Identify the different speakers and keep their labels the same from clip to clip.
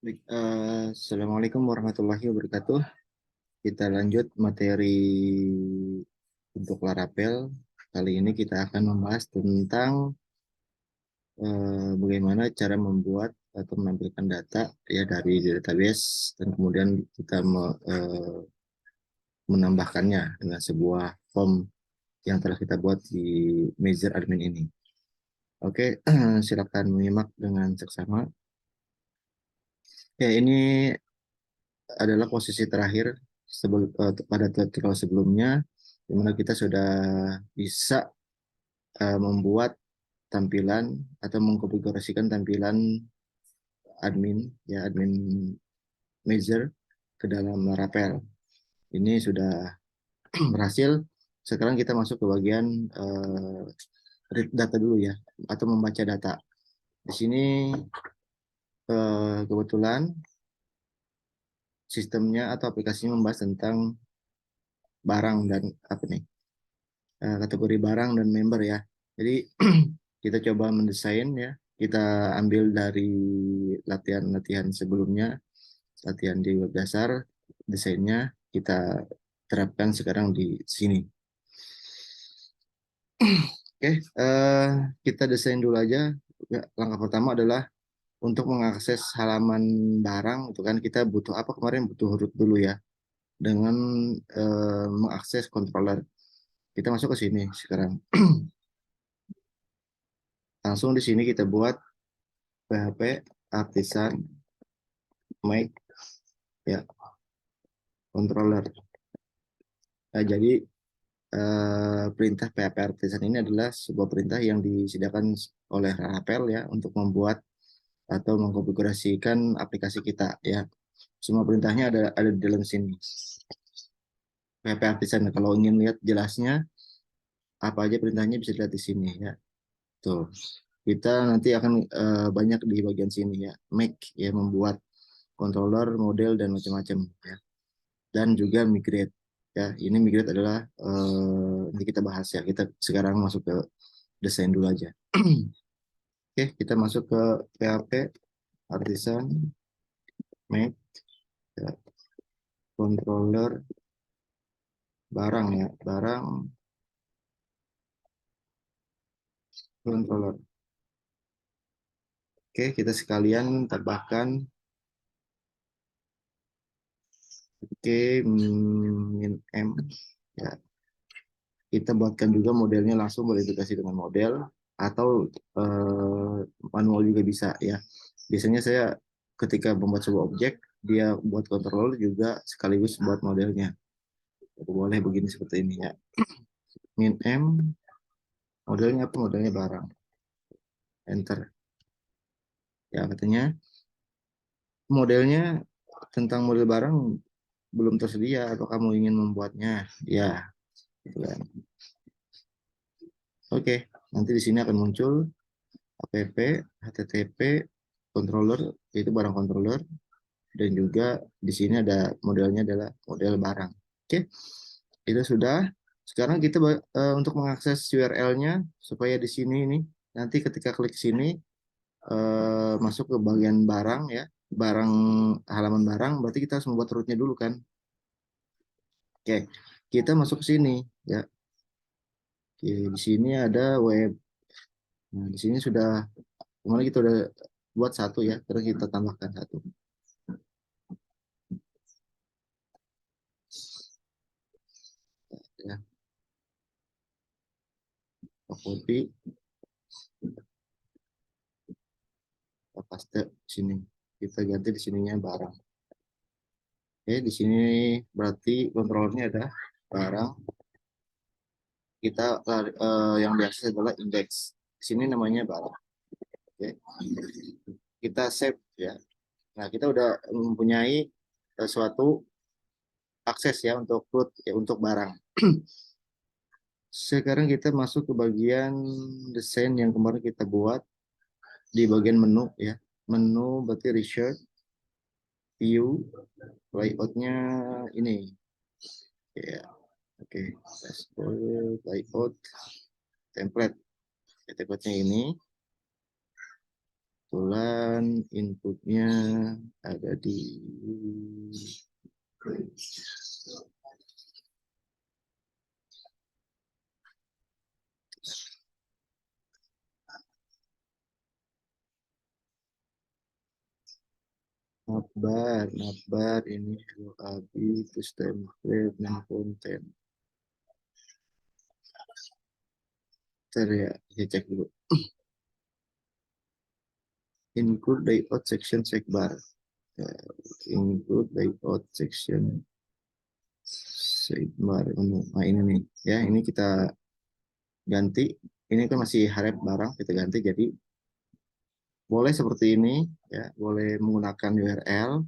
Speaker 1: Baik, Assalamualaikum warahmatullahi wabarakatuh. Kita lanjut materi untuk Laravel. Kali ini kita akan membahas tentang bagaimana cara membuat atau menampilkan data ya dari database dan kemudian kita menambahkannya dengan sebuah form yang telah kita buat di measure admin ini. Oke, silakan menyimak dengan seksama. Ya, ini adalah posisi terakhir pada tutorial sebelumnya, di mana kita sudah bisa membuat tampilan atau mengkonfigurasikan tampilan admin measure ke dalam Laravel. Ini sudah berhasil. Sekarang kita masuk ke bagian read data dulu ya, atau membaca data. Di sini kebetulan sistemnya atau aplikasinya membahas tentang barang dan apa nih, kategori barang dan member ya. Jadi kita coba mendesain ya. Kita ambil dari latihan-latihan sebelumnya, latihan di web dasar, desainnya kita terapkan sekarang di sini. Oke, kita desain dulu aja. Ya, langkah pertama adalah untuk mengakses halaman barang, itu kan kita butuh apa kemarin, butuh root dulu ya, dengan mengakses controller. Kita masuk ke sini sekarang. Langsung di sini kita buat PHP artisan make ya controller. Nah, jadi perintah PHP artisan ini adalah sebuah perintah yang disediakan oleh Laravel ya untuk membuat atau mengkonfigurasikan aplikasi kita ya. Semua perintahnya ada di dalam sini. PHP artisan, kalau ingin lihat jelasnya apa aja perintahnya bisa dilihat di sini ya. Tuh. Kita nanti akan banyak di bagian sini ya. Make ya, membuat controller, model dan macam-macam ya. Dan juga migrate ya. Ini migrate adalah nanti kita bahas ya. Kita sekarang masuk ke desain dulu aja. Oke, kita masuk ke PHP artisan make ya, controller barang ya, barang controller. Oke, kita sekalian tambahkan oke, min m ya. Kita buatkan juga modelnya, langsung berintegrasi dengan model atau manual juga bisa ya. Biasanya saya ketika membuat sebuah objek, dia buat controller juga sekaligus buat modelnya. Boleh begini seperti ini ya. Min m, modelnya apa? Modelnya barang. Enter. Ya, katanya modelnya tentang model barang belum tersedia atau kamu ingin membuatnya. Ya, gitu kan. Oke, nanti di sini akan muncul app, http, controller, yaitu barang controller, dan juga di sini ada modelnya adalah model barang. Oke, itu sudah. Sekarang kita untuk mengakses URL-nya supaya di sini ini nanti ketika klik sini masuk ke bagian barang ya, barang, halaman barang, berarti kita harus membuat rootnya dulu kan. Oke, kita masuk ke sini ya. Oke, di sini ada web. Nah, di sini sudah kemarin kita udah buat satu ya, terus kita tambahkan satu. Ya, copy, kita paste sini. Kita ganti di sininya barang. Oke, di sini berarti kontrolnya ada barang. Kita yang biasa adalah index. Di sini namanya barang. Oke. Kita save ya. Nah, kita udah mempunyai suatu akses ya untuk root ya, untuk barang. Sekarang kita masuk ke bagian desain yang kemarin kita buat di bagian menu ya. Menu berarti research, view, layoutnya ini ya. Oke, dashboard, layout, template. Ya, template-nya ini. kebetulan inputnya ada di navbar ini abi terus template dan konten. Bentar ya, saya cek dulu. Include layout section sidebar. Include layout section sidebar. Nah ini nih, ya ini kita ganti. Ini kan masih harap barang, kita ganti jadi boleh seperti ini, ya boleh menggunakan URL.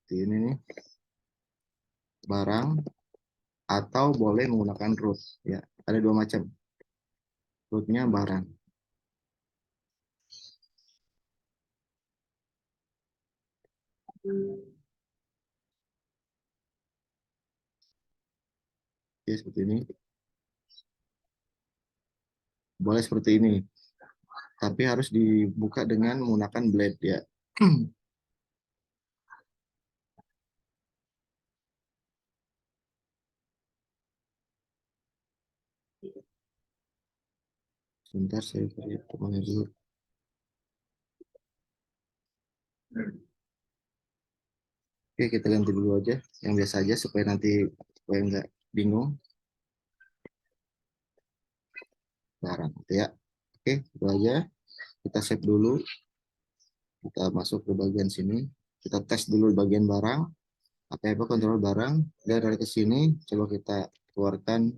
Speaker 1: Seperti ini nih, barang, atau boleh menggunakan root. Ya, ada dua macam. Rootnya barang. Oke, seperti ini. Boleh seperti ini. Tapi harus dibuka dengan menggunakan blade ya. Sebentar saya lihat kemana dulu. Oke, kita ganti dulu aja yang biasa aja supaya nanti supaya nggak bingung barang gitu ya. Oke, itu aja. Kita save dulu. Kita masuk ke bagian sini. Kita tes dulu bagian barang. Apa kontrol barang. Dan dari ke sini coba kita keluarkan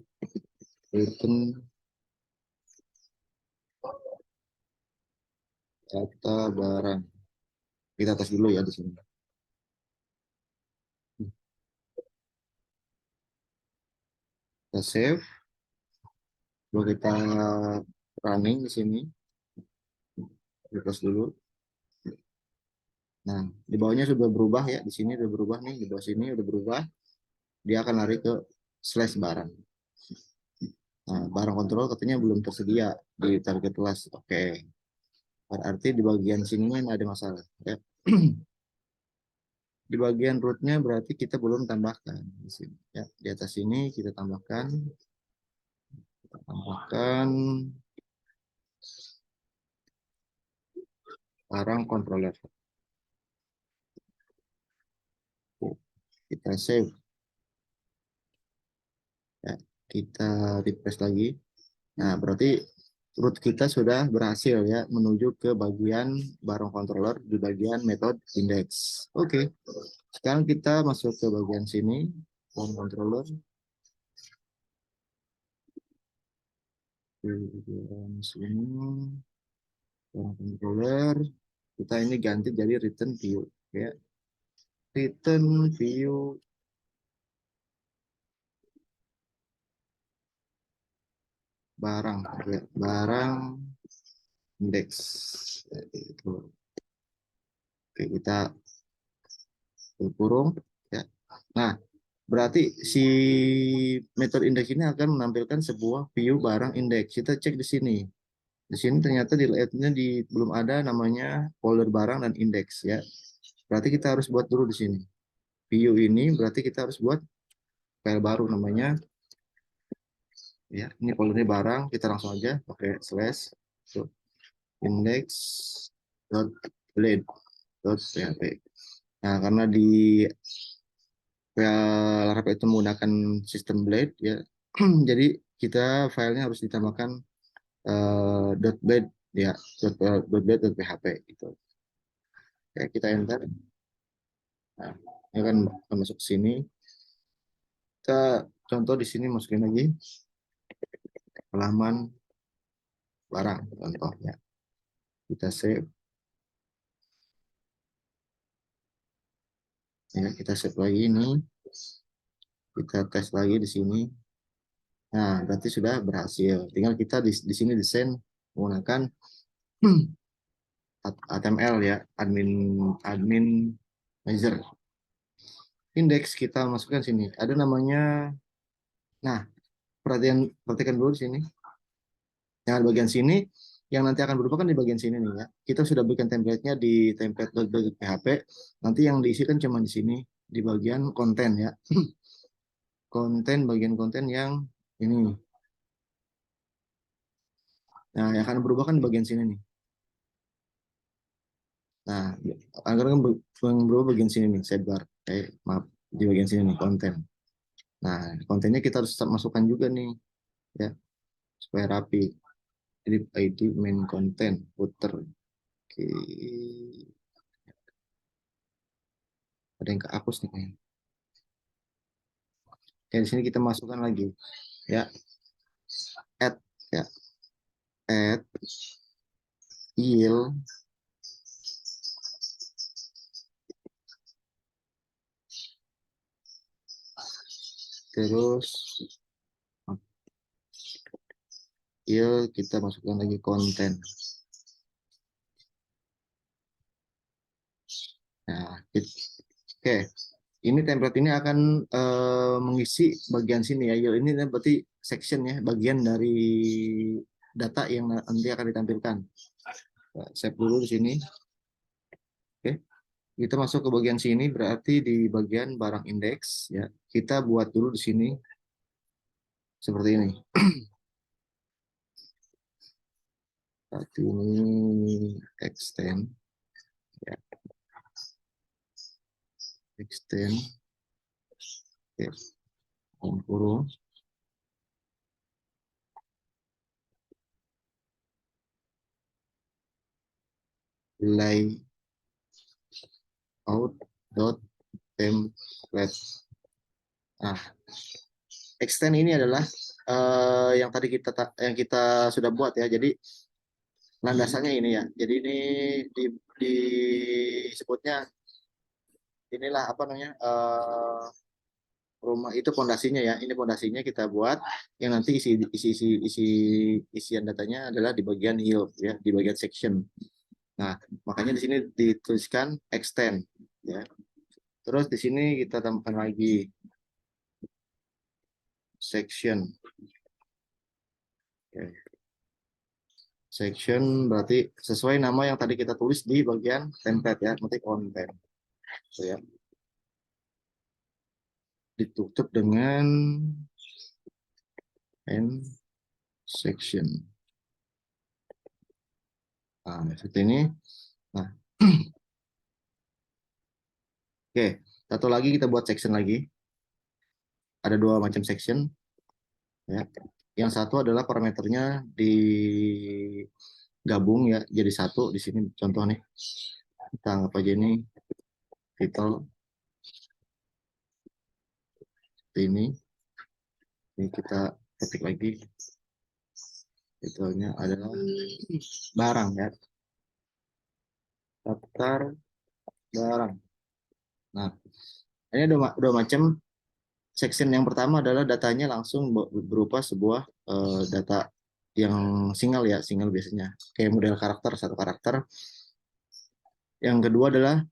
Speaker 1: return data barang. Kita tes dulu ya di sini. Kita save. Lalu kita running di sini. Kita dulu. Nah, di bawahnya sudah berubah ya. Di sini sudah berubah nih. Di bawah sini sudah berubah. Dia akan lari ke slash barang. Nah, barang kontrol katanya belum tersedia di target class. Oke. Berarti di bagian sini ada masalah. Ya. Di bagian rootnya berarti kita belum tambahkan. Di sini. Ya, di atas ini kita tambahkan. Kita tambahkan barang controller. Kita save. Ya, kita refresh lagi. Nah, berarti root kita sudah berhasil ya menuju ke bagian barang controller di bagian method index. Oke. Sekarang kita masuk ke bagian sini, barang controller. Di bagian sini, barang controller. Kita ini ganti jadi return view ya. Return view barang ya. Barang index. Oke, kita kurung ya. Nah, berarti si metode indeks ini akan menampilkan sebuah view barang indeks. Kita cek di sini. Di sini ternyata di layoutnya belum ada namanya folder barang dan indeks ya. Berarti kita harus buat dulu di sini. View ini berarti kita harus buat file baru namanya ya. Ini foldernya barang. Kita langsung aja pakai slash index dot blade dot php. Nah, karena di Laravel itu menggunakan sistem blade ya. Jadi kita filenya harus ditambahkan .blade ya, .blade.php gitu. Ya, kita enter. Nah, ini akan masuk ke sini. Kita contoh di sini masukin lagi halaman barang contohnya. Kita save. Ya, kita save lagi ini. Kita tes lagi di sini. Nah, berarti sudah berhasil. Tinggal kita di sini desain menggunakan HTML ya, admin manager. Indeks kita masukkan sini. Ada namanya. Nah, perhatikan dulu di sini. Yang di bagian sini yang nanti akan berubah kan di bagian sini nih ya. Kita sudah berikan template-nya di template.php. Nanti yang diisi kan cuma di sini di bagian konten ya. Konten bagian konten yang ini. Nah, yang akan berubah kan di bagian sini nih. Nah, agar kan berubah bagian sini nih, sidebar. Maaf, di bagian sini nih konten. Nah, kontennya kita harus masukkan juga nih ya supaya rapi. Jadi ID main content footer. Oke. Ada yang kehapus nih kayaknya. Ya, di sini kita masukkan lagi ya add ya add yield terus yield kita masukkan lagi konten. Nah, oke. Ini template ini akan mengisi bagian sini ya. Yield ini berarti section ya, bagian dari data yang nanti akan ditampilkan. Save dulu di sini. Oke. Kita masuk ke bagian sini berarti di bagian barang indeks ya. Kita buat dulu di sini seperti ini. Berarti ini extend ya. Extend ya. Kurung layout dot template. Nah, extend ini adalah yang tadi kita sudah buat ya. Jadi landasannya ini ya. Jadi ini di, disebutnya inilah apa namanya rumah itu pondasinya ya. Ini pondasinya kita buat yang nanti isian datanya adalah di bagian yield ya, di bagian section. Nah, makanya di sini dituliskan extend ya. Terus di sini kita tambahkan lagi section. Ya. Section berarti sesuai nama yang tadi kita tulis di bagian template ya, nanti konten. So, ya. Ditutup dengan end section. Nah, seperti ini. Nah, oke. Satu lagi kita buat section lagi. Ada dua macam section. Ya. Yang satu adalah parameternya digabung ya, jadi satu di sini contoh nih. Kita anggap aja ini title ini. Ini kita ketik lagi. Titelnya adalah barang ya. Daftar barang. Nah, ini dua macam section. Yang pertama adalah datanya langsung berupa sebuah data yang single ya, single biasanya. Kayak model karakter, satu karakter. Yang kedua adalah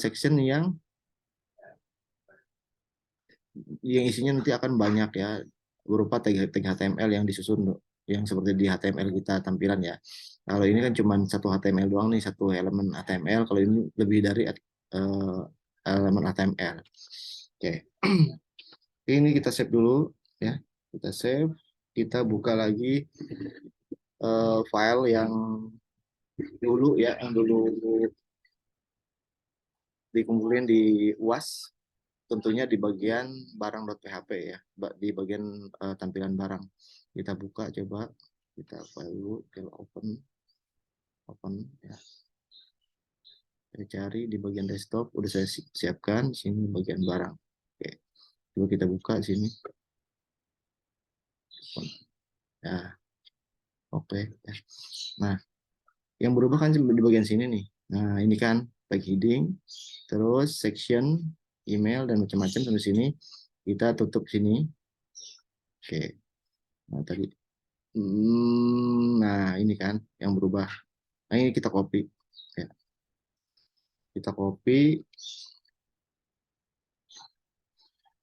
Speaker 1: section yang isinya nanti akan banyak ya, berupa tag HTML yang disusun yang seperti di HTML kita tampilan ya. Kalau ini kan cuma satu HTML doang nih, satu elemen HTML. Kalau ini lebih dari elemen HTML. Oke. Ini kita save dulu ya. Kita save, kita buka lagi file yang dulu ya, yang dulu dikumpulin di UAS, tentunya di bagian barang.php ya, di bagian tampilan barang. Kita buka coba, kita file dulu, kita open ya. Kita cari di bagian desktop, udah saya siapkan, sini bagian barang. Oke, coba kita buka sini. Ya, oke. Nah, yang berubah kan di bagian sini nih. Nah, ini kan tag heading, terus section, email, dan macam-macam sampai sini. Kita tutup sini. Oke. Nah, tadi. Nah, ini kan yang berubah. Nah, ini kita copy. Ya. Kita copy.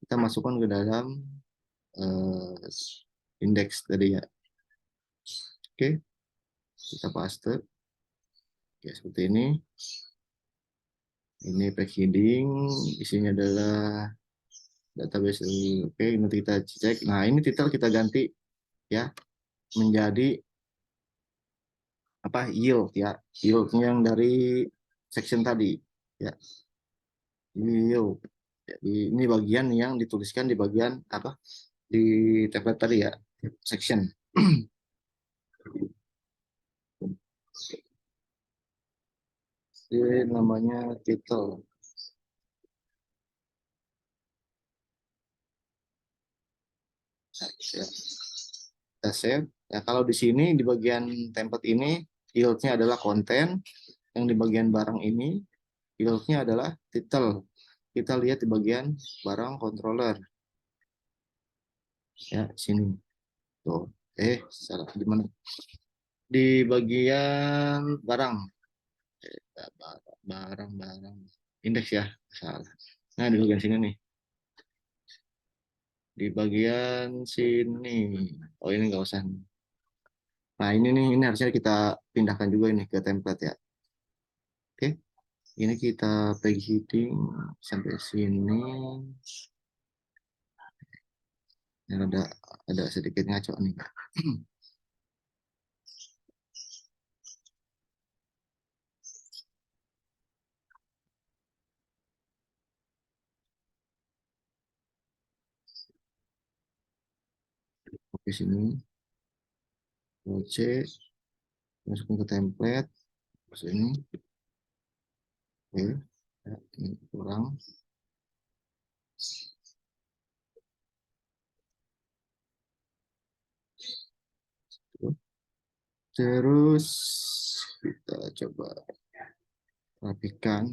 Speaker 1: Kita masukkan ke dalam indeks tadi ya. Oke. kita paste. Oke, seperti ini. Ini page heading, isinya adalah database. Oke, nanti kita cek. Nah, ini titel kita ganti ya menjadi apa? Yield ya. Yieldnya yang dari section tadi ya. Yield. Jadi ini bagian yang dituliskan di bagian apa? Di template tadi ya, section. Ini namanya title. Ya. Kita save. Ya, kalau di sini di bagian template ini yieldnya adalah konten, yang di bagian barang ini yieldnya adalah title. Kita lihat di bagian barang controller. Ya, sini. Tuh. Salah di mana? Di bagian barang. Barang. Indeks ya, salah. Nah, di bagian sini nih. Di bagian sini. Oh, ini nggak usah. Nah, ini harusnya kita pindahkan juga ini ke template ya. Oke. Ini kita page heading sampai sini. Yang ada sedikit ngaco nih. Oke, sini. C, masukin ke template. Sini. Oke. Ya, ini kurang. Terus kita coba rapikan.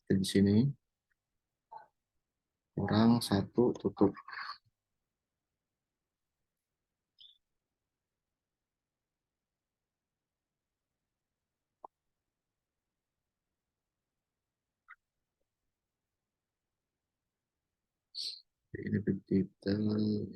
Speaker 1: Di sini kurang satu, tutup. Ini detail.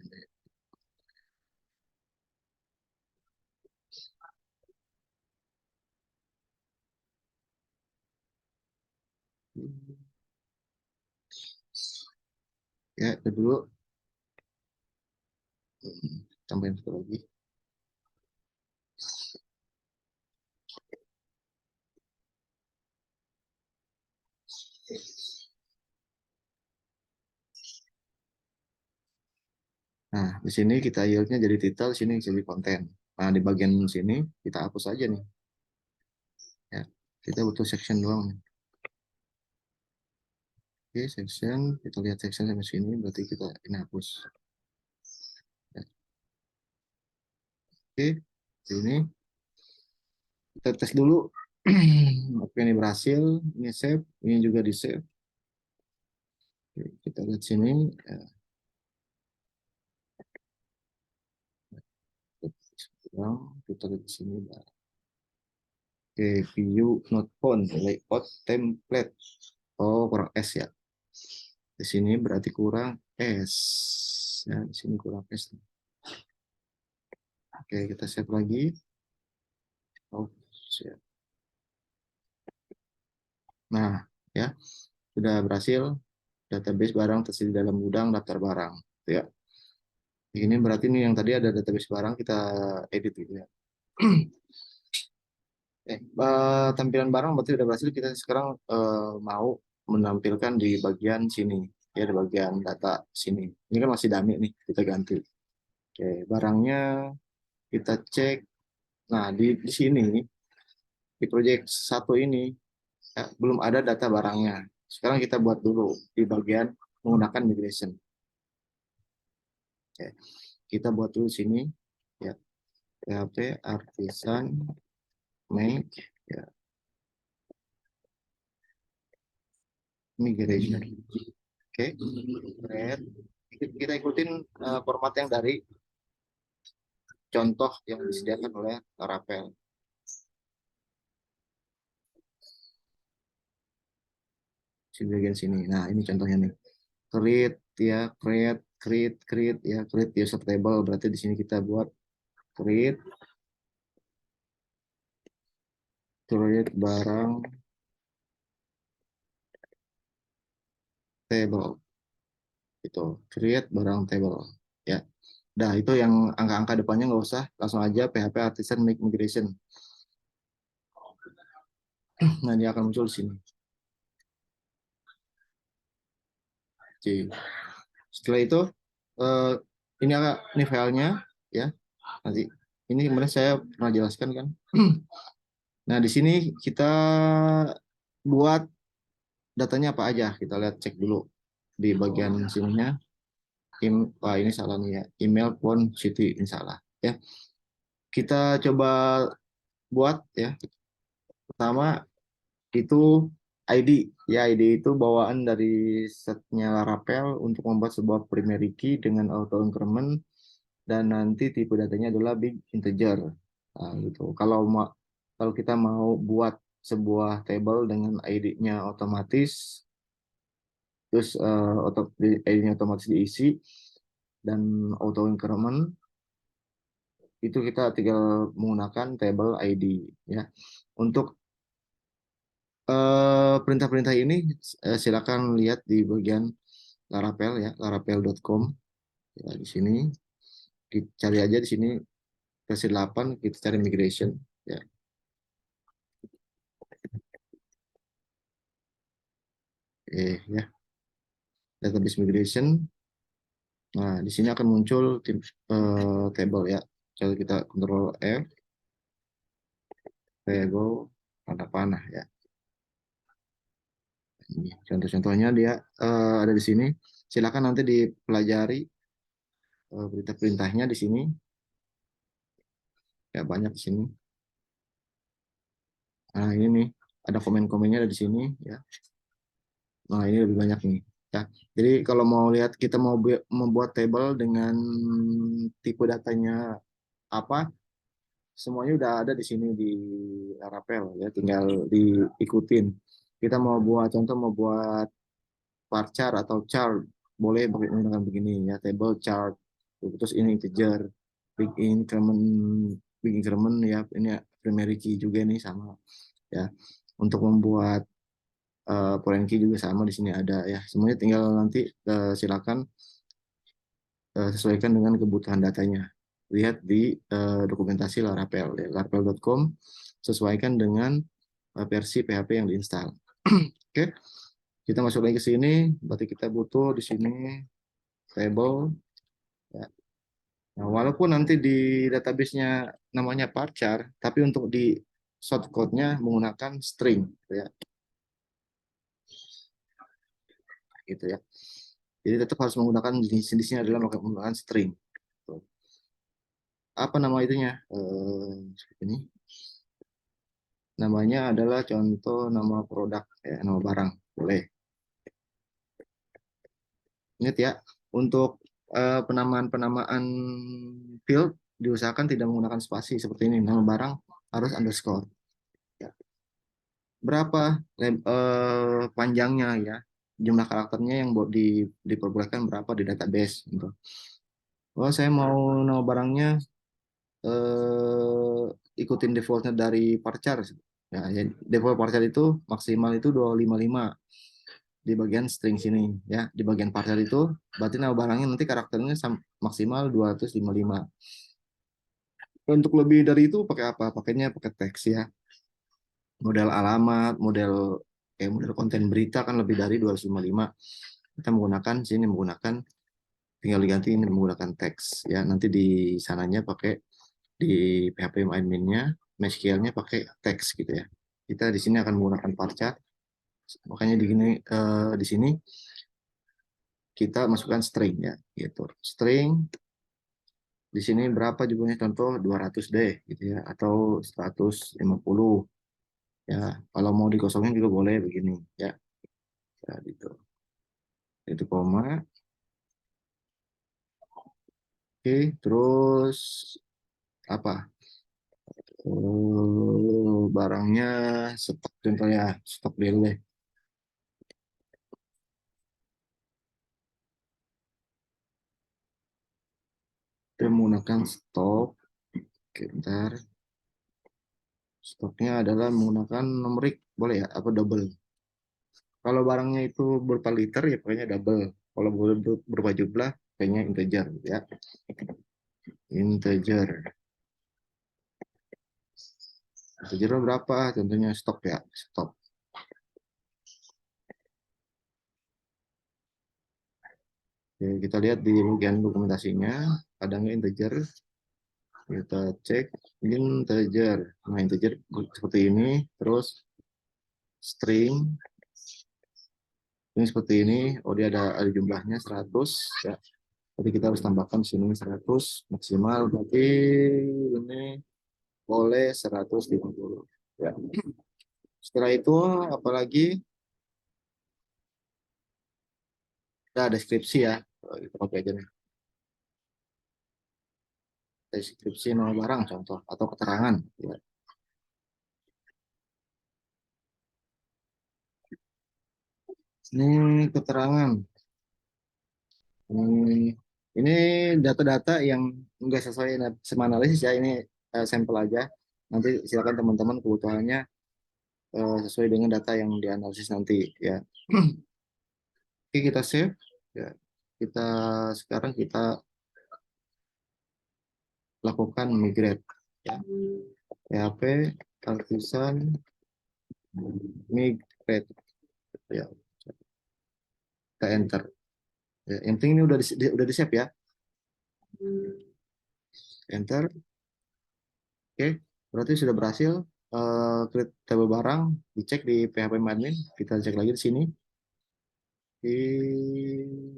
Speaker 1: Ya, itu dulu. Tambahin satu lagi. Nah, di sini kita yieldnya jadi title, sini jadi konten. Nah, di bagian sini kita hapus aja nih. Ya, kita butuh section doang nih. Oke, section. Kita lihat section sampai sini, berarti kita ini hapus. Ya. Oke, ini kita tes dulu. Oke, ini berhasil. Ini save. Ini juga di save. Oke, kita lihat sini. Ya. Kita lihat sini. Oke, view not found, layout template. Oh, kurang S ya. Di sini berarti kurang S. Ya, di sini kurang S. Oke, kita save lagi. Oh, siap. Nah, ya, sudah berhasil. Database barang tersedia dalam gudang daftar barang. Ya. Ini berarti nih yang tadi ada database barang kita edit gitu ya. Tampilan barang berarti sudah berhasil. Kita sekarang mau menampilkan di bagian sini, ya di bagian data sini. Ini kan masih dummy nih, kita ganti. Oke, barangnya kita cek. Nah, di sini di project satu ini ya, belum ada data barangnya. Sekarang kita buat dulu di bagian menggunakan migration. Oke, kita buat dulu sini ya. PHP artisan make ya, migration. Oke, create. Kita ikutin format yang dari contoh yang disediakan oleh Laravel. Di bagian sini. Nah, ini contohnya nih. Create ya, create ya, create user table. Berarti di sini kita buat create barang table. Itu create barang table ya. Nah, itu yang angka-angka depannya nggak usah, langsung aja PHP Artisan Make Migration. Nah, dia akan muncul di sini. Oke. Setelah itu, eh, ini filenya ya. Nanti ini kemarin saya pernah jelaskan kan. Nah, di sini kita buat datanya apa aja. Kita lihat cek dulu di bagian sininya. Wah, ini salah nih ya. Email, phone, city, ini salah ya. Kita coba buat ya. Pertama itu ID. Ya, ID itu bawaan dari setnya Laravel untuk membuat sebuah primary key dengan auto increment dan nanti tipe datanya adalah big integer. Nah, gitu. Kalau kita mau buat sebuah table dengan ID-nya otomatis, terus ID-nya otomatis diisi dan auto increment, itu kita tinggal menggunakan table ID ya. Untuk perintah-perintah ini silakan lihat di bagian Laravel ya, laravel.com. Ya, di sini kita cari aja di sini versi 8 kita cari migration ya. Ya, database migration. Nah, di sini akan muncul table ya. Coba kita Ctrl F, table panah-panah ya. Ini contoh-contohnya dia ada di sini. Silakan nanti dipelajari perintah-perintahnya di sini. Ya, banyak di sini. Nah, ini nih ada komen-komennya ada di sini ya. Nah, ini lebih banyak nih. Ya, jadi kalau mau lihat kita mau membuat table dengan tipe datanya apa, semuanya udah ada di sini di Laravel ya, tinggal diikutin. Kita mau buat contoh mau buat varchar atau chart, boleh menggunakan begini ya, table chart. Terus ini integer, big increment, ya, ini primary key juga nih sama ya. Untuk membuat foreign key juga sama di sini ada ya. Semuanya tinggal nanti silakan sesuaikan dengan kebutuhan datanya. Lihat di dokumentasi Laravel, ya, laravel.com, sesuaikan dengan versi PHP yang diinstal. Oke, kita masuk lagi ke sini, berarti kita butuh di sini table. Ya. Nah, walaupun nanti di database-nya namanya varchar, tapi untuk di shortcode-nya menggunakan string, ya, gitu ya. Jadi tetap harus menggunakan jenis-jenisnya adalah menggunakan string. Apa nama itunya? Seperti ini. Namanya adalah contoh nama produk, ya, nama barang. Boleh. Ingat ya, untuk penamaan-penamaan field diusahakan tidak menggunakan spasi seperti ini. Nama barang harus underscore. Ya. Berapa panjangnya ya? Jumlah karakternya yang diperbolehkan berapa di database. Gitu. Oh, saya mau nama barangnya eh, ikutin defaultnya dari parchar. Ya, ya, default parchar itu maksimal itu 255 di bagian string sini ya. Di bagian parchar itu berarti nama barangnya nanti karakternya maksimal 255. Untuk lebih dari itu pakai apa? Pakainya pakai teks ya. Model alamat, model konten berita kan lebih dari 255. Kita menggunakan sini menggunakan tinggal diganti ini menggunakan teks ya. Nanti di sananya pakai di PHP admin-nya, MySQL-nya pakai teks gitu ya. Kita di sini akan menggunakan parchar. Makanya di sini kita masukkan string ya, gitu. String di sini berapa jumlahnya, contoh 200 deh gitu ya, atau 150 ya. Kalau mau dikosongin juga boleh begini ya. Ya gitu. Itu koma. Oke, terus apa? Barangnya stok, contohnya stok dulu deh. Kita menggunakan stok. Oke, bentar. Stoknya adalah menggunakan numerik, boleh ya? Apa double? Kalau barangnya itu berupa liter ya pokoknya double. Kalau berupa jumlah kayaknya integer ya. Integer. Integer berapa? Tentunya stok ya. Stok. Oke, kita lihat di bagian dokumentasinya. Kadangnya integer. Kita cek integer. Nah, integer seperti ini. Terus string. Ini seperti ini. Oh, dia ada jumlahnya 100 ya. Jadi kita harus tambahkan sini 100 maksimal. Berarti ini boleh 150. Ya. Setelah itu apalagi kita deskripsi ya. Kita pakai aja nih. Deskripsi nama barang contoh atau keterangan. Ya. Ini keterangan. Ini data-data yang enggak sesuai sama analisis ya. Ini sampel aja. Nanti silakan teman-teman kebutuhannya sesuai dengan data yang dianalisis nanti ya. Oke, kita save ya. Kita sekarang kita lakukan migrate ya. PHP artisan migrate ya. Kita enter. Ya, yang penting ini udah di save ya. Enter. Oke, berarti sudah berhasil create table barang, dicek di PHP admin, kita cek lagi di sini.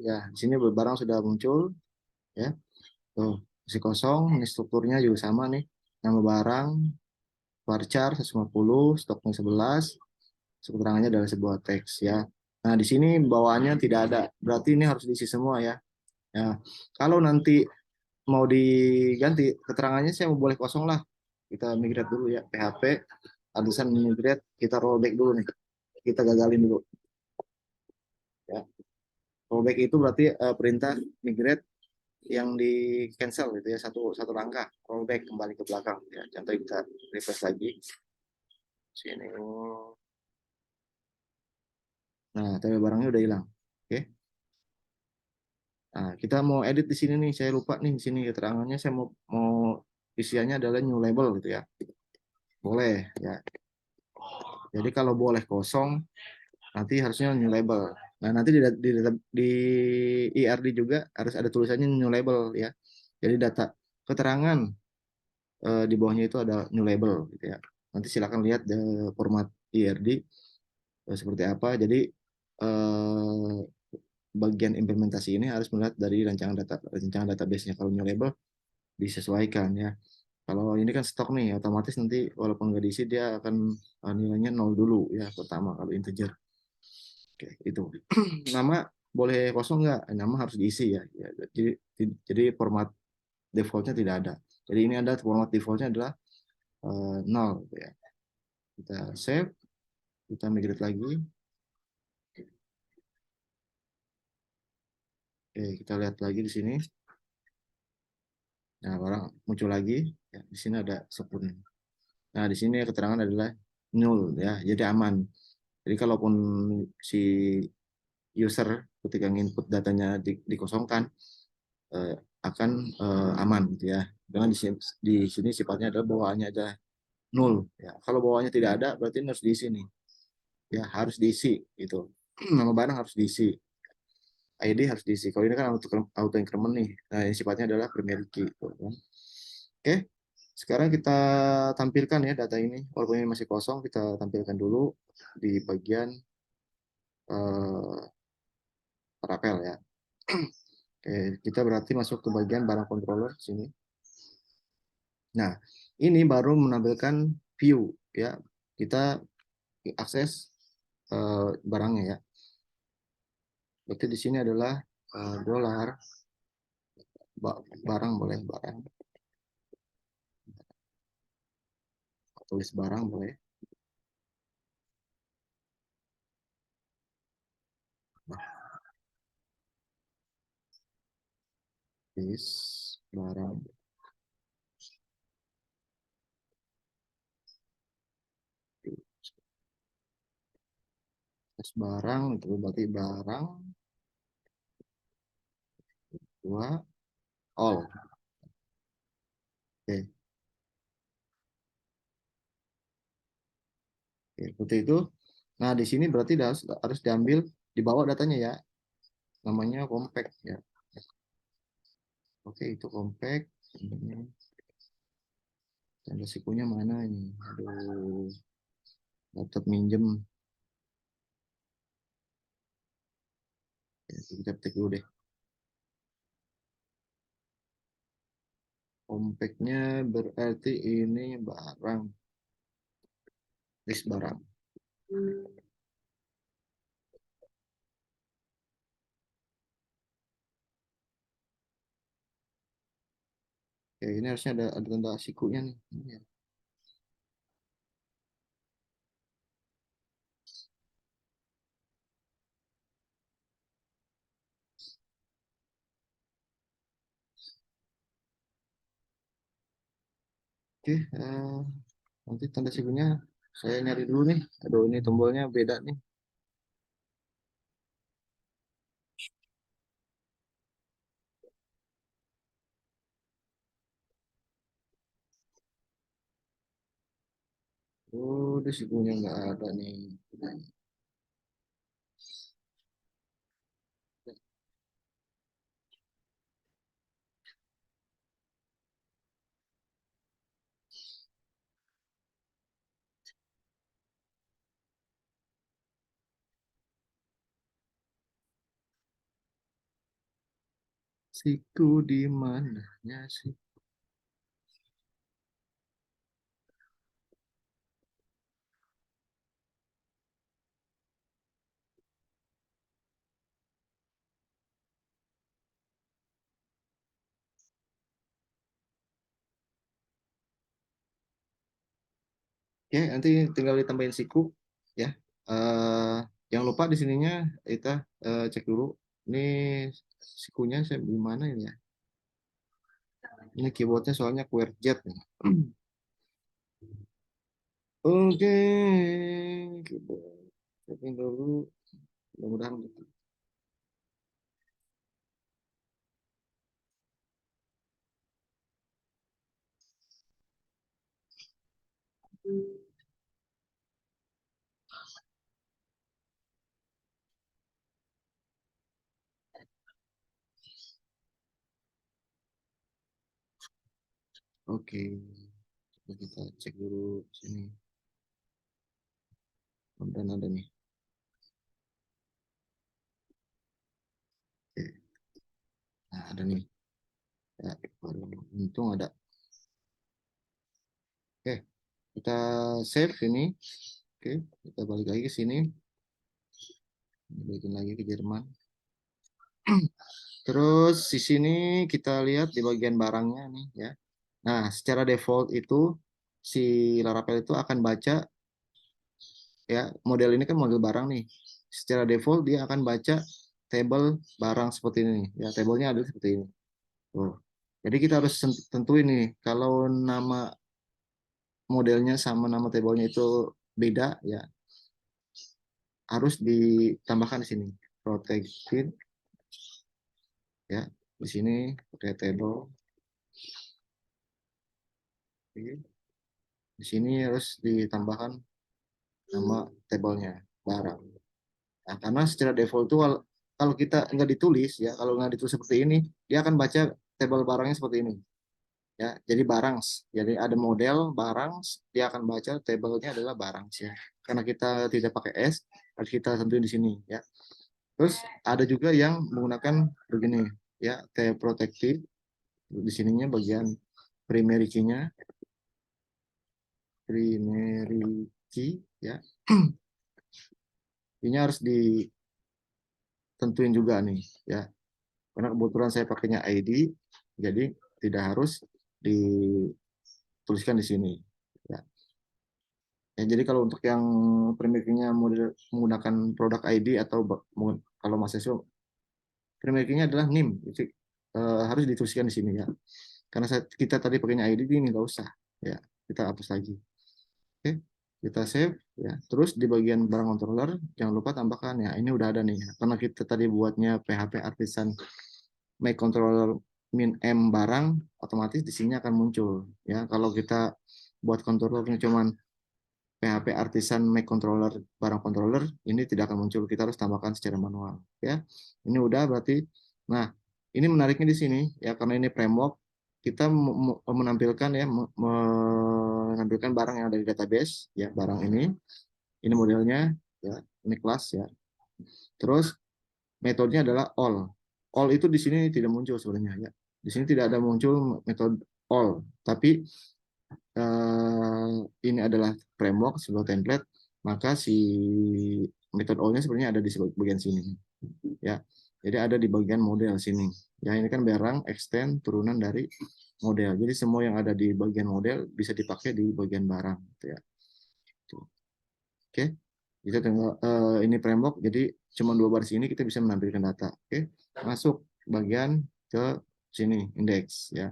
Speaker 1: Ya, di sini barang sudah muncul ya. Tuh, masih kosong, ini strukturnya juga sama nih. Nama barang, varchar 150, stoknya 11, keterangannya adalah sebuah teks ya. Nah, di sini bawaannya tidak ada. Berarti ini harus diisi semua ya. Ya, kalau nanti mau diganti keterangannya saya mau boleh kosong lah. Kita migrate dulu ya, PHP Adusan migrate, kita rollback dulu nih. Kita gagalin dulu ya. Rollback itu berarti perintah migrate yang di cancel gitu ya, satu satu langkah rollback kembali ke belakang ya. Contoh kita refresh lagi sini. Nah, TW barangnya udah hilang. Oke. Nah, kita mau edit di sini nih. Saya lupa nih di sini keterangannya saya mau isiannya adalah new label gitu ya. Boleh ya. Jadi kalau boleh kosong nanti harusnya new label. Nah, nanti di IRD juga harus ada tulisannya new label ya. Jadi data keterangan di bawahnya itu ada new label gitu ya. Nanti silakan lihat format IRD seperti apa. Jadi eh, bagian implementasi ini harus melihat dari rancangan database-nya. Kalau new label disesuaikan ya. Kalau ini kan stok nih, otomatis nanti walaupun nggak diisi dia akan nilainya nol dulu ya pertama kalau integer. Oke, itu. Nama boleh kosong nggak? Nama harus diisi ya. Ya, jadi format defaultnya tidak ada. Jadi ini ada format defaultnya adalah nol gitu ya. Kita save, kita migrate lagi. Oke, kita lihat lagi di sini. Nah, orang muncul lagi. Ya, di sini ada sepun. Nah, di sini keterangan adalah nol ya, jadi aman. Jadi kalaupun si user ketika input datanya dikosongkan eh, akan aman gitu ya. Dengan di sini sifatnya adalah bawaannya ada nol ya. Kalau bawaannya tidak ada berarti ini harus diisi nih. Ya, harus diisi gitu. Nama barang harus diisi. ID harus diisi. Kalau ini kan auto increment nih. Nah, ini sifatnya adalah primary key gitu, kan. Oke. Sekarang kita tampilkan ya data ini. Walaupun ini masih kosong, kita tampilkan dulu di bagian rapel ya. Oke, kita berarti masuk ke bagian barang controller sini. Nah, ini baru menampilkan view ya. Kita akses barangnya ya. Berarti di sini adalah dolar barang boleh barang tulis barang boleh. Yes. barang. Tes barang itu berarti barang dua all. Oke, oke, seperti itu. Nah, di sini berarti harus diambil di bawah datanya ya. Namanya compact ya. Oke, itu compact. Ini tanda sikunya mana ini? Aduh, laptop minjem. Ya, kita ketik dulu deh. Compactnya berarti ini barang. List barang. Oke, ini harusnya ada tanda sikunya nih. Ini ya. Oke, nanti tanda sikunya saya nyari dulu nih. Aduh, ini tombolnya beda nih. Oh, di sikunya nggak ada nih. Siku di mananya sih? Oke, nanti tinggal ditambahin siku ya. Eh, Jangan lupa di sininya kita cek dulu. Ini sikunya saya di mana ini ya? Ini keyboardnya soalnya QWERTZ nih. Oke, keyboard. Setting dulu. Mudah-mudahan. Oke, coba kita cek dulu sini. Dan ada nih. Oke, nah ada nih. Ya, untung ada. Oke, kita save ini. Oke, kita balik lagi ke sini. Balikin lagi ke Jerman. Terus di sini kita lihat di bagian barangnya nih ya. Nah, secara default itu si Laravel itu akan baca ya, model ini kan model barang nih. Secara default dia akan baca table barang seperti ini ya. Tabelnya ada seperti ini. Tuh. Jadi kita harus tentuin nih kalau nama modelnya sama nama tabelnya itu beda ya, harus ditambahkan di sini protected ya, di sini pakai table. Di sini harus ditambahkan nama tabelnya barang. Nah, karena secara default itu kalau kita nggak ditulis ya, kalau nggak ditulis seperti ini, dia akan baca tabel barangnya seperti ini ya. Jadi barang, jadi ada model barang, dia akan baca tabelnya adalah barang ya. Karena kita tidak pakai s, harus kita tentuin di sini ya. Terus ada juga yang menggunakan begini ya, tab protective. Di sininya bagian primary key-nya, primary key ya. Ini harus ditentuin juga nih ya. Karena kebetulan saya pakainya ID, jadi tidak harus dituliskan di sini ya. Ya, jadi kalau untuk yang primary-nya menggunakan produk ID atau kalau mahasiswa primary-nya adalah NIM. harus dituliskan di sini ya. Karena kita tadi pakainya ID ini nggak usah ya. Kita hapus lagi. Oke, kita save ya. Terus di bagian barang controller jangan lupa tambahkan ya. Ini udah ada nih ya. Karena kita tadi buatnya PHP Artisan make controller min m barang, otomatis di sini akan muncul ya. Kalau kita buat controllernya cuman PHP Artisan make controller barang controller, ini tidak akan muncul. Kita harus tambahkan secara manual ya. Ini udah berarti. Nah, ini menariknya di sini ya, karena ini framework, kita menampilkan ya, menampilkan barang yang ada di database ya. Barang ini modelnya ya, ini kelas ya. Terus metodenya adalah all. All itu di sini tidak muncul sebenarnya ya. Di sini tidak ada muncul metode all, tapi ini adalah framework sebuah template, maka si metode all-nya sebenarnya ada di bagian sini ya. Jadi ada di bagian model sini. Ya, ini kan barang extend turunan dari model. Jadi semua yang ada di bagian model bisa dipakai di bagian barang gitu ya. Oke. Kita tinggal ini framework, jadi cuma 2 baris ini kita bisa menampilkan data. Oke. Masuk bagian ke sini index ya.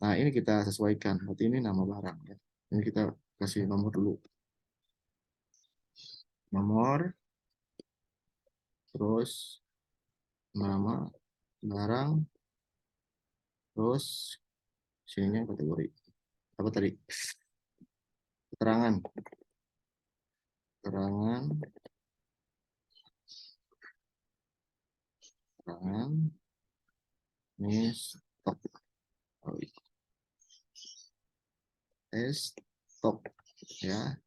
Speaker 1: Nah, ini kita sesuaikan. Berarti ini nama barang ya. Ini kita kasih nomor dulu. Nomor, terus nama barang, terus sininya kategori. Apa tadi? Keterangan. Keterangan. Keterangan. Ini stok. Stok ya.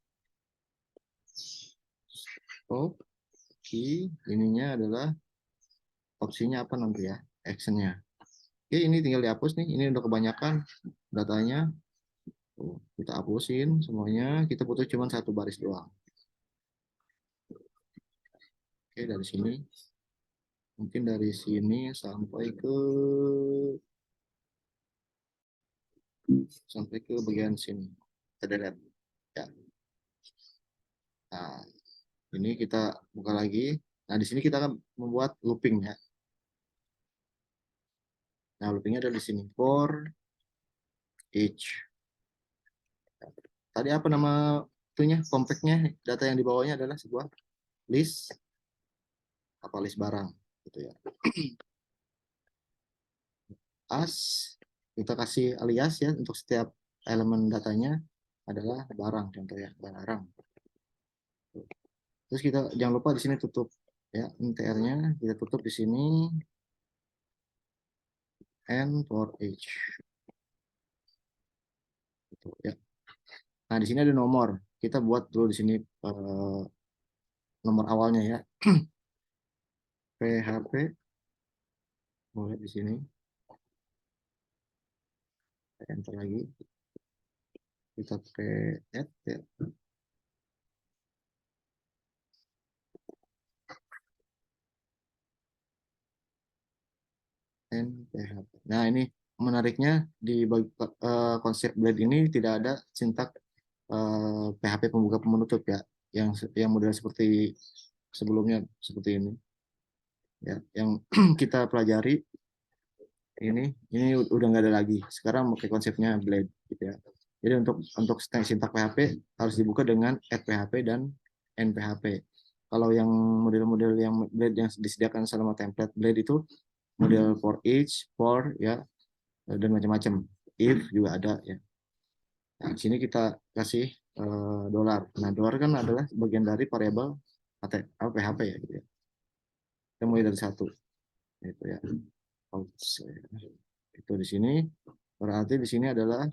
Speaker 1: Stok. Ininya adalah opsinya apa nanti ya? Actionnya. Oke, ini tinggal dihapus nih. Ini udah kebanyakan datanya. Kita hapusin semuanya. Kita butuh cuma 1 baris doang. Oke, dari sini. Mungkin dari sini sampai ke bagian sini. Kita lihat. Ya. Nah, ini kita buka lagi. Nah, di sini kita akan membuat looping ya. Nah, loopingnya ada di sini. For each. Tadi apa nama itunya? Compactnya, data yang dibawanya adalah sebuah list, apa list barang, gitu ya. As, kita kasih alias ya untuk setiap elemen datanya adalah barang, contoh ya, barang. Terus kita jangan lupa di sini tutup ya, intr-nya kita tutup di sini, and for each. Gitu, ya. Nah, di sini ada nomor. Kita buat dulu di sini nomor awalnya ya. PHP boleh di sini. Enter lagi. Kita pakai add ya. PHP. Nah, ini menariknya di konsep blade ini tidak ada sintak PHP pembuka penutup ya, yang model seperti sebelumnya seperti ini. Ya, yang kita pelajari ini udah nggak ada lagi. Sekarang pakai konsepnya blade gitu ya. Jadi untuk sintak PHP harus dibuka dengan add PHP dan end PHP. Kalau yang model-model yang blade yang disediakan selama template blade itu model for each, for ya, dan macam-macam. If juga ada ya. Nah, di sini kita kasih dolar. Nah, dolar kan adalah bagian dari variabel PHP ya, gitu ya. Kita mulai dari 1, gitu ya. Itu di sini berarti di sini adalah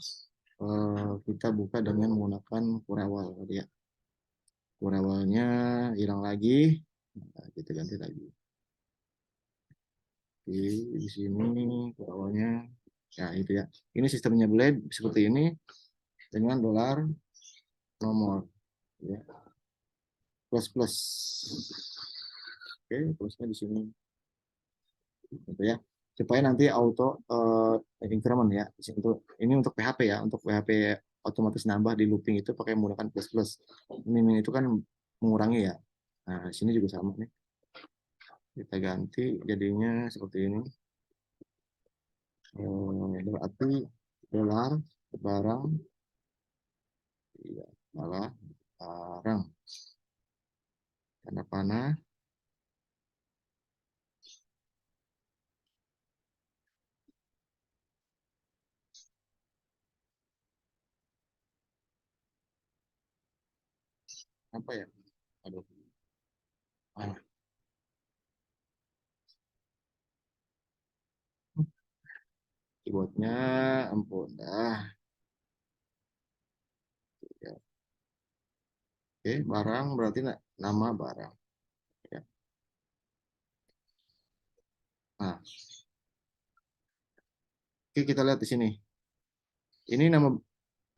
Speaker 1: kita buka dengan menggunakan kurawal tadi ya. Kurawalnya hilang lagi, nah, kita ganti lagi. Di sini kurawalnya, ya itu ya. Ini sistemnya blade seperti ini dengan dolar nomor ya, plus plus. Oke, plusnya di sini gitu ya, supaya nanti auto increment ya. Ini untuk PHP ya, untuk PHP otomatis nambah di looping itu pakai menggunakan plus plus. Ini itu kan mengurangi ya. Nah, di sini juga sama nih, kita ganti jadinya seperti ini. Berarti dolar barang, iya, malah barang. Tanda panah, apa ya? Aduh, ah, keyboardnya ampun dah. Ya. Oke, barang berarti nama barang. Ya. Nah, oke kita lihat di sini. Ini nama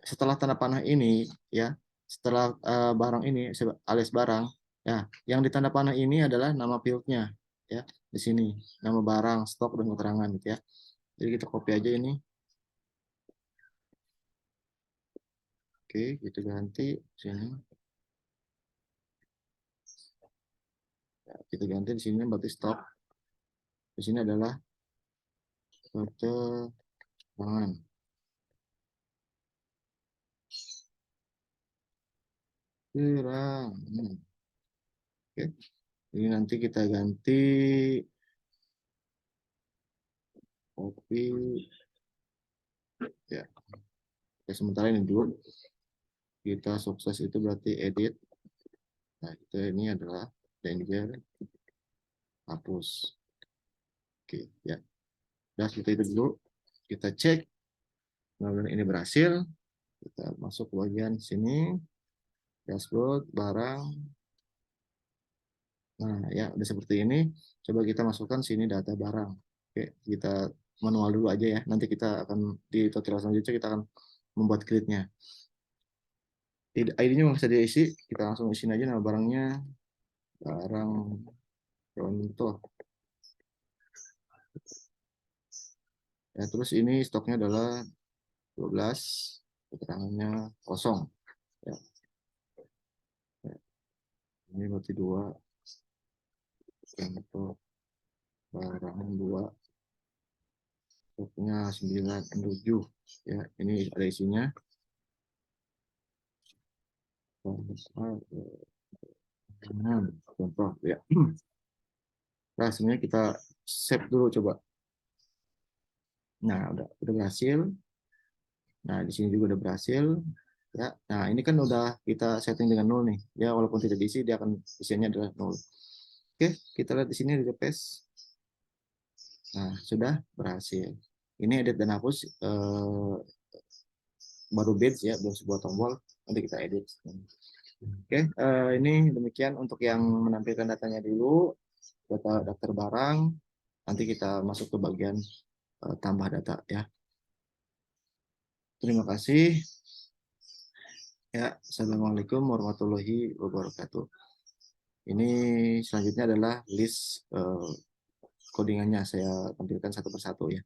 Speaker 1: setelah tanda panah ini ya, setelah barang ini alias barang, ya, yang ditanda panah ini adalah nama fieldnya ya di sini, nama barang, stok dan keterangan gitu ya. Jadi kita copy aja ini. Oke, kita ganti sini. Ya, kita ganti di sini berarti stok. Di sini adalah keterangan. Kurang. Oke. Ini nanti kita ganti copy ya. Oke, sementara ini dulu kita sukses itu berarti edit. Nah, itu ini adalah danger hapus. Oke, ya. Udah kita itu dulu. Kita cek benar-benar ini berhasil. Kita masuk ke bagian sini, dashboard, barang. Nah, ya udah seperti ini. Coba kita masukkan sini data barang. Oke, kita manual dulu aja ya. Nanti kita akan di tutorial selanjutnya kita akan membuat grid-nya. ID-nya nggak bisa diisi, kita langsung isiin aja nama barangnya. Barang contoh. Ya, terus ini stoknya adalah 12, keterangannya kosong. Ya, ya. Ini berarti 2, contoh barang 2, stoknya 97. Ya, ini ada isinya. Contoh ya. Nah, sebenarnya kita save dulu coba. Nah, udah berhasil. Nah, di sini juga udah berhasil. Ya. Nah, ini kan udah kita setting dengan nol nih. Ya, walaupun tidak diisi, dia akan isinya adalah nol. Oke, kita lihat di sini di paste. Nah, sudah berhasil. Ini edit dan hapus baru base ya, belum sebuah tombol. Nanti kita edit. Oke, ini demikian untuk yang menampilkan datanya dulu, data daftar barang. Nanti kita masuk ke bagian tambah data ya. Terima kasih. Ya, assalamualaikum warahmatullahi wabarakatuh. Ini selanjutnya adalah list codingannya. Saya tampilkan satu persatu ya.